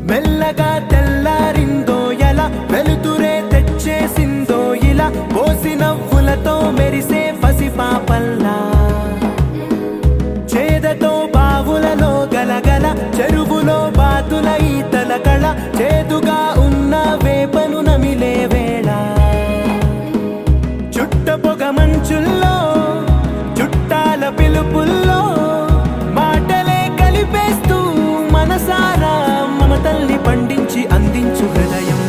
మెల్లగా తెల్లారిందో ఎలా వెలుతురే తెచ్చేసిందో ఇలా పోసి నవ్వులతో మెరిసే పసిపాపల్లా చేదతో బావులలో గలగల చెరువులో బాతుల ఈతల కళ చేదుగా ఉన్న వేపను నమిలే వేళ చుట్ట పొగ మంచుల్లో చుట్టాల పిలుపుల్లో మాటలే కలిపేస్తూ మనసారా మమతల్ని పండించి అందించు హృదయం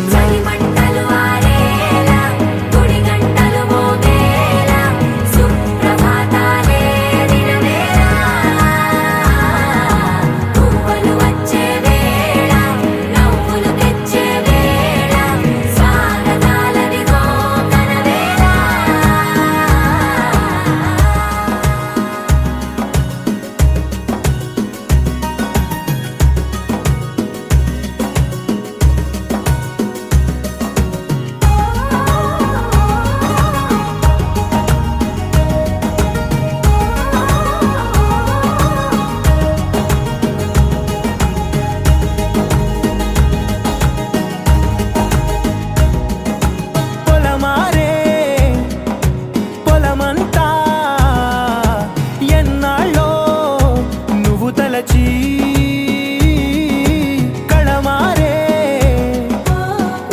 కళమారే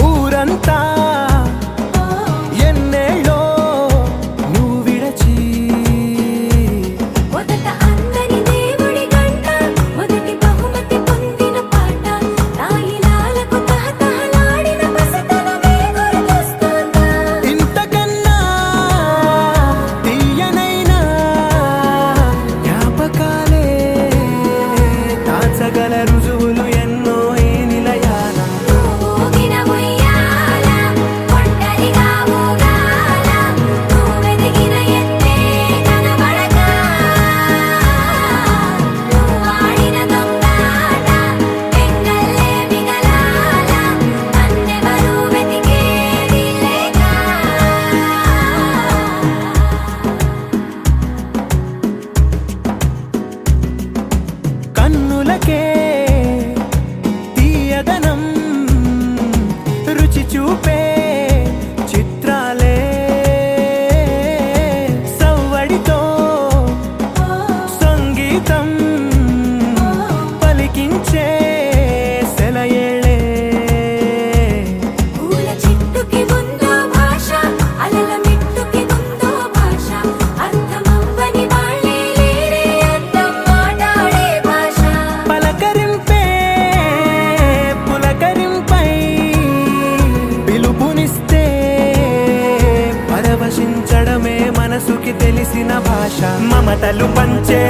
ఊరంతా ఎన్నేళ్ళో నువ్వు విడచి మొదట అందరి దేవుడి గంట మొదటి బహుమతి పొందిన పాట తాయిలాలకు తహతహలాడిన పసితనమే గుర్తొస్తుందా ఇంతకన్నా తీయనైనా జ్ఞాపకాలే దాచగల రుజువులు ఎన్నో ఈ నిలయాల ఊగిన ఉయ్యాల ఒంటరిగా ఊగాల నువ్వెదిగిన ఎత్తే కనబడక నువ్వాడిన దొంగాట ఎంగల్లే మిగలాల నన్నెవరూ వెతికేది లేక కన్నులకే తీయదనం రుచి చూపే చిత్రాలే సవ్వడితో సంగీతం పలికించే సెలయేళే పూల చెట్టుకి ఉందో భాష అలల మిట్టుకి ఉందో భాష అర్థమవ్వని వాళ్ళే లేరే అర్థం మాట్లాడే భాష పలకరింపే పులకరింపై పిలుపునిస్తే పరవశించడమే మనసుకి తెలిసిన భాష మమతలు పంచే